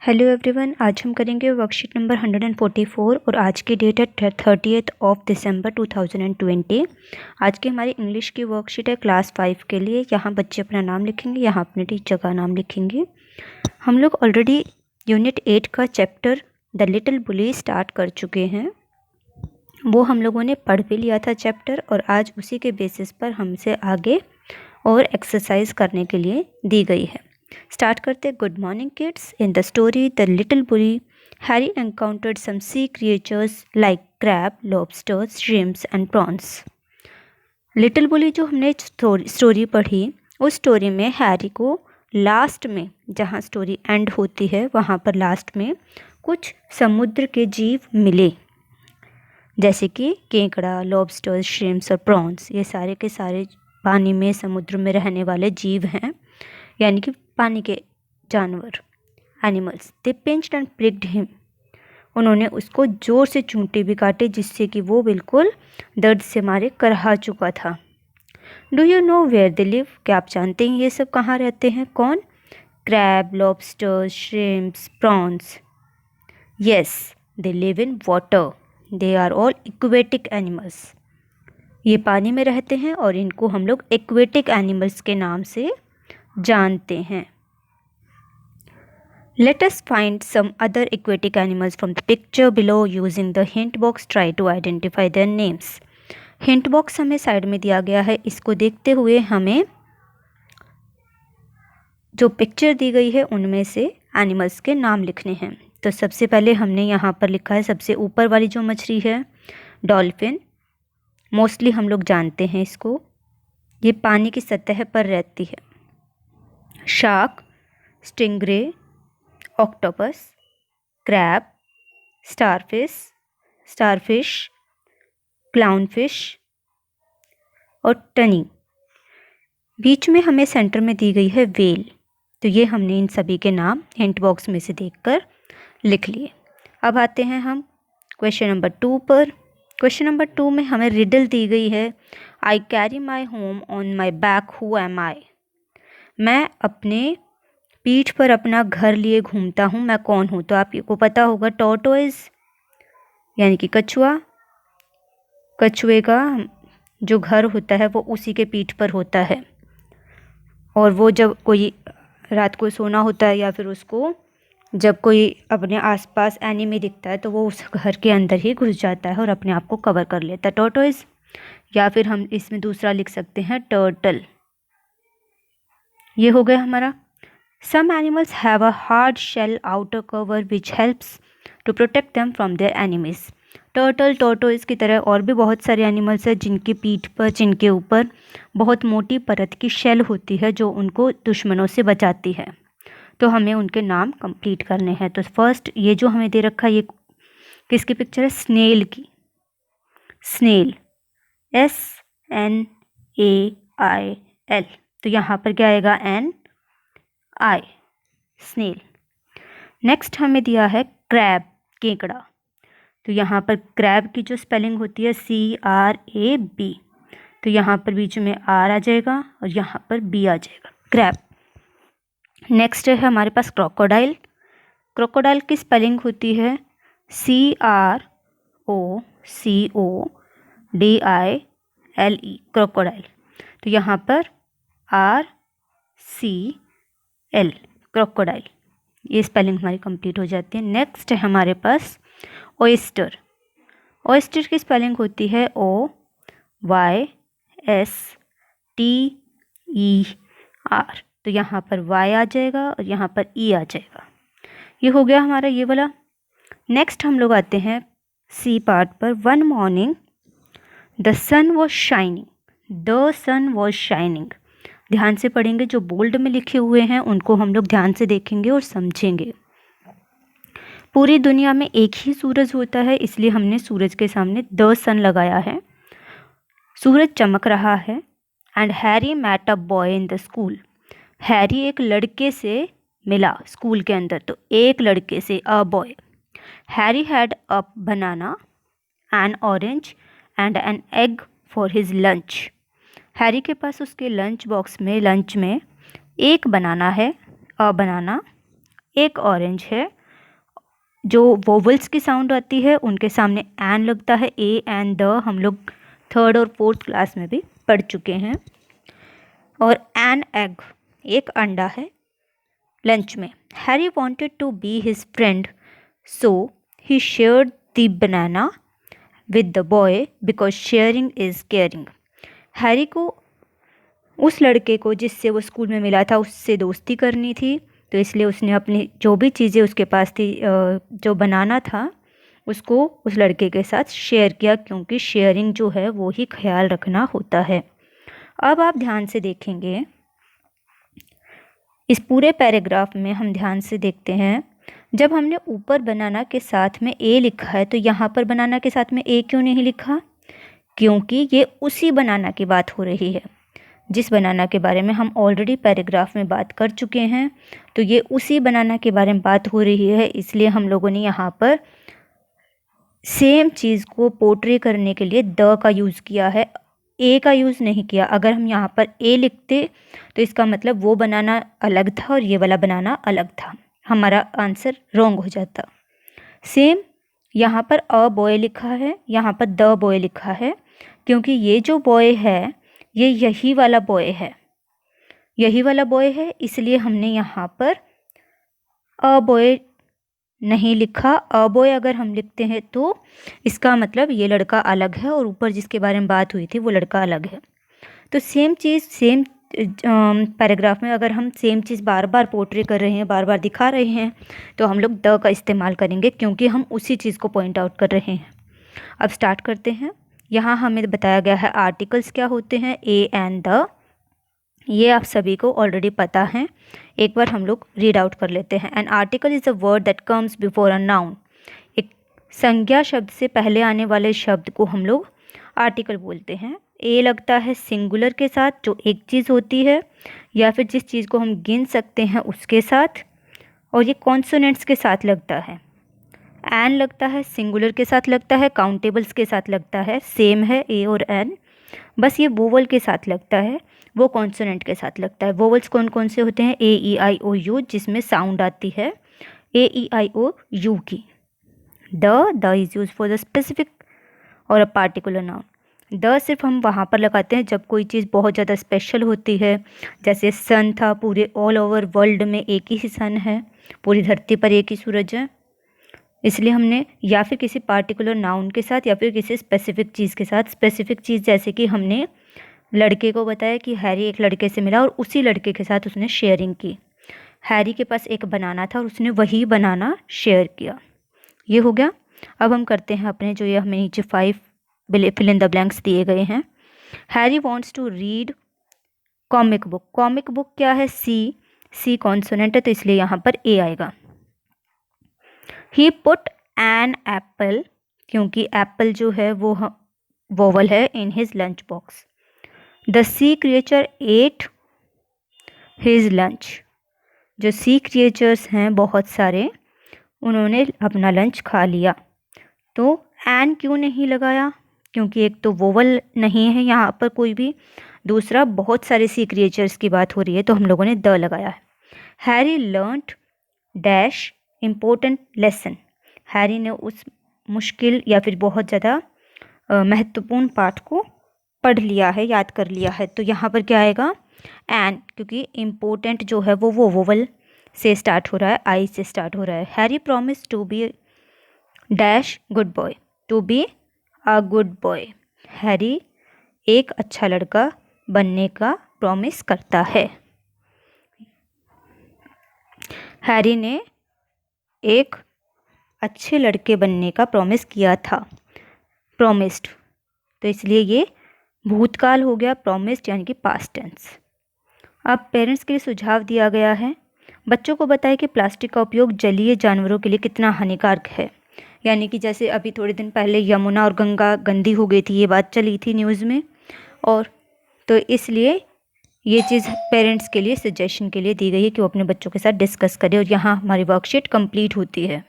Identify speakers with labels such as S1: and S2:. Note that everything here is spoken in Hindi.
S1: हेलो एवरीवन, आज हम करेंगे वर्कशीट नंबर 144 और आज की डेट है 30 दिसंबर 2020। आज की हमारी इंग्लिश की वर्कशीट है क्लास 5 के लिए। यहाँ बच्चे अपना नाम लिखेंगे, यहाँ अपने टीचर का नाम लिखेंगे। हम लोग ऑलरेडी यूनिट 8 का chapter the Little bully start कर चुके हैं। वो हम लोगों ने पढ़ भी लिया था चैप्टर, और आज उसी के बेसिस पर हमसे आगे और एक्सरसाइज करने के लिए दी गई है। स्टार्ट करते। Good morning kids. In the story the Little Bully, Harry encountered some sea creatures like crab, lobsters, shrimps and prawns. Little Bully जो हमने स्टोरी पढ़ी, उस स्टोरी में हैरी को लास्ट में, जहाँ स्टोरी एंड होती है वहाँ पर लास्ट में कुछ समुद्र के जीव मिले, जैसे कि केकड़ा, लॉबस्टर्स, श्रिम्प्स और प्रॉन्स। ये सारे के सारे पानी में, समुद्र में रहने वाले जीव हैं, यानी कि पानी के जानवर, animals. They pinched and pricked him. उन्होंने उसको जोर से चूंटे भी काटे, जिससे कि वो बिल्कुल दर्द से मारे करहा चुका था। Do you know where they live? क्या आप जानते हैं ये सब कहाँ रहते हैं? कौन? Crab, lobsters, shrimps, prawns. Yes, they live in water. They are all aquatic animals. ये पानी में रहते हैं और इनको हम लोग एक्वेटिक एनिमल्स के नाम से जानते हैं। Let us find some other aquatic animals from the picture below using the hint box. Try to identify their names. Hint box हमें साइड में दिया गया है। इसको देखते हुए हमें जो पिक्चर दी गई है उनमें से एनिमल्स के नाम लिखने हैं। तो सबसे पहले हमने यहाँ पर लिखा है, सबसे ऊपर वाली जो मछली है, डॉल्फिन। मोस्टली हम लोग जानते हैं इसको, ये पानी की सतह पर रहती है। Shark, stingray, octopus, crab, starfish, Clownfish और टनी। बीच में हमें सेंटर में दी गई है व्हेल। तो ये हमने इन सभी के नाम हिंट बॉक्स में से देखकर लिख लिए। अब आते हैं हम क्वेश्चन नंबर 2 पर। क्वेश्चन नंबर 2 में हमें रिडल दी गई है, I carry my home on my back, who am I? मैं अपने पीठ पर अपना घर लिए घूमता हूँ, मैं कौन हूँ? तो आपको पता होगा, टॉर्टोइज यानी कि कछुआ। कछुए का जो घर होता है वो उसी के पीठ पर होता है, और वो जब कोई रात को सोना होता है, या फिर उसको जब कोई अपने आसपास एनिमी दिखता है, तो वो उस घर के अंदर ही घुस जाता है और अपने आप को कवर कर लेता है, टॉर्टोइज। या फिर हम इसमें दूसरा लिख सकते हैं, टर्टल। ये हो गया हमारा। Some animals have a hard shell outer cover which helps to protect them from their enemies. Turtle, tortoise की तरह और भी बहुत सारे एनिमल्स हैं जिनकी पीठ पर, जिनके ऊपर बहुत मोटी परत की शेल होती है जो उनको दुश्मनों से बचाती है। तो हमें उनके नाम कंप्लीट करने हैं। तो फर्स्ट ये जो हमें दे रखा है, ये किसकी पिक्चर है? स्नेल की। Snail, SNAIL। तो यहाँ पर क्या आएगा? NI, snail. नेक्स्ट हमें दिया है क्रैब, केकड़ा। तो यहाँ पर क्रैब की जो स्पेलिंग होती है CRAB, तो यहाँ पर बीच में R आ जाएगा और यहाँ पर B आ जाएगा, क्रैब। नेक्स्ट है हमारे पास क्रोकोडाइल। क्रोकोडाइल की स्पेलिंग होती है CROCODILE, क्रोकोडाइल। तो यहाँ पर RCL, क्रोकोडाइल। ये स्पेलिंग हमारी कंप्लीट हो जाती है। नेक्स्ट है हमारे पास ऑयस्टर। ऑयस्टर की स्पेलिंग होती है OYSTER। तो यहाँ पर Y आ जाएगा और यहाँ पर E आ जाएगा। ये हो गया हमारा ये वाला। नेक्स्ट हम लोग आते हैं सी पार्ट पर। One morning the sun was shining. The sun was shining. ध्यान से पढ़ेंगे, जो बोल्ड में लिखे हुए हैं उनको हम लोग ध्यान से देखेंगे और समझेंगे। पूरी दुनिया में एक ही सूरज होता है, इसलिए हमने सूरज के सामने द सन लगाया है। सूरज चमक रहा है। And Harry met a boy in the school. हैरी एक लड़के से मिला स्कूल के अंदर, तो एक लड़के से, a boy. Harry had a banana, N orange and an egg for his lunch. Harry के पास उसके लंच में एक बनाना है, अ बनाना, एक ऑरेंज है। जो वोवल्स की साउंड आती है उनके सामने एन लगता है, ए एन द, हम लोग 3rd और 4th क्लास में भी पढ़ चुके हैं। और एन एग, एक अंडा है लंच में। Harry wanted to be his friend so he shared the banana with the boy because sharing is caring. Harry को उस लड़के को जिससे वो स्कूल में मिला था उससे दोस्ती करनी थी, तो इसलिए उसने अपनी जो भी चीज़ें उसके पास थी, जो बनाना था, उसको उस लड़के के साथ शेयर किया, क्योंकि शेयरिंग जो है वो ही ख्याल रखना होता है। अब आप ध्यान से देखेंगे, इस पूरे पैराग्राफ में हम ध्यान से देखते हैं, जब हमने ऊपर बनाना के साथ में ए लिखा है तो यहाँ पर बनाना के साथ में ए क्यों नहीं लिखा? क्योंकि ये उसी बनाना की बात हो रही है जिस बनाना के बारे में हम ऑलरेडी पैराग्राफ में बात कर चुके हैं। तो ये उसी बनाना के बारे में बात हो रही है, इसलिए हम लोगों ने यहाँ पर सेम चीज़ को पोर्ट्रे करने के लिए द का यूज़ किया है, ए का यूज़ नहीं किया। अगर हम यहाँ पर ए लिखते तो इसका मतलब वो बनाना अलग था और ये वाला बनाना अलग था, हमारा आंसर रॉन्ग हो जाता। सेम यहाँ पर अ बॉय लिखा है, यहाँ पर द बॉय लिखा है, क्योंकि ये जो बॉय है ये यही वाला बॉय है, यही वाला बॉय है, इसलिए हमने यहाँ पर अ बॉय नहीं लिखा। अ बॉय अगर हम लिखते हैं तो इसका मतलब ये लड़का अलग है और ऊपर जिसके बारे में बात हुई थी वो लड़का अलग है। तो सेम चीज़ सेम पैराग्राफ में अगर हम सेम चीज़ बार बार पोर्ट्रे कर रहे हैं, बार बार दिखा रहे हैं, तो हम लोग द का इस्तेमाल करेंगे, क्योंकि हम उसी चीज़ को पॉइंट आउट कर रहे हैं। अब स्टार्ट करते हैं। यहाँ हमें बताया गया है आर्टिकल्स क्या होते हैं, ए एंड द। ये आप सभी को ऑलरेडी पता है, एक बार हम लोग रीड आउट कर लेते हैं। An article is a word that comes before a noun. एक संज्ञा शब्द से पहले आने वाले शब्द को हम लोग आर्टिकल बोलते हैं। ए लगता है सिंगुलर के साथ, जो एक चीज़ होती है, या फिर जिस चीज़ को हम गिन सकते हैं उसके साथ, और ये कॉन्सोनेंट्स के साथ लगता है। एन लगता है सिंगुलर के साथ लगता है, काउंटेबल्स के साथ लगता है, सेम है ए और एन। बस ये वोवल के साथ लगता है, वो कॉन्सोनेंट के साथ लगता है। वोवल्स कौन कौन से होते हैं? ए ई आई ओ यू, जिसमें साउंड आती है ए ई आई ओ यू की। The is use for the specific और अ पार्टिकुलर नाउन। द सिर्फ हम वहाँ पर लगाते हैं जब कोई चीज़ बहुत ज़्यादा स्पेशल होती है, जैसे सन था, पूरे ऑल ओवर वर्ल्ड में एक ही सन है, पूरी धरती पर एक ही सूरज है, इसलिए हमने या फिर किसी पार्टिकुलर नाउन के साथ या फिर किसी स्पेसिफिक चीज़ के साथ। स्पेसिफिक चीज़ जैसे कि हमने लड़के को बताया कि हैरी एक लड़के से मिला और उसी लड़के के साथ उसने शेयरिंग की। हैरी के पास एक बनाना था और उसने वही बनाना शेयर किया। ये हो गया। अब हम करते हैं अपने जो ये हमें नीचे 5 फिल इन द ब्लैंक्स दिए गए हैं। Harry wants to read comic book. Comic book क्या है? सी कॉन्सोनेंट है, तो इसलिए यहाँ पर ए आएगा। ही पुट एन एप्पल, क्योंकि एप्पल जो है वो वोवल है, in his lunch box. The sea creature ate his lunch. जो सी क्रिएचर्स हैं बहुत सारे, उन्होंने अपना लंच खा लिया। तो एन क्यों नहीं लगाया? क्योंकि एक तो वोवल नहीं है यहाँ पर कोई भी, दूसरा बहुत सारे सी क्रिएचर्स की बात हो रही है, तो हम लोगों ने द लगाया है। Harry learned dash important lesson. Harry ने उस मुश्किल या फिर बहुत ज़्यादा महत्वपूर्ण पाठ को पढ़ लिया है, याद कर लिया है। तो यहाँ पर क्या आएगा? एन, क्योंकि इम्पोर्टेंट जो है वो वोवल से स्टार्ट हो रहा है, आई से स्टार्ट हो रहा है। Harry promise to be dash good boy. To be a good boy. Harry एक अच्छा लड़का बनने का प्रॉमिस करता है। हैरी ने एक अच्छे लड़के बनने का प्रॉमिस किया था, प्रॉमिस्ड, तो इसलिए ये भूतकाल हो गया, प्रॉमिस्ड यानी कि पास्ट टेंस। अब पेरेंट्स के लिए सुझाव दिया गया है, बच्चों को बताएं कि प्लास्टिक का उपयोग जलीय जानवरों के लिए कितना हानिकारक है। यानी कि जैसे अभी थोड़े दिन पहले यमुना और गंगा गंदी हो गई थी, ये बात चली थी न्यूज़ में, और तो इसलिए ये चीज़ पेरेंट्स के लिए सजेशन के लिए दी गई है कि वो अपने बच्चों के साथ डिस्कस करें। और यहाँ हमारी वर्कशीट कंप्लीट होती है।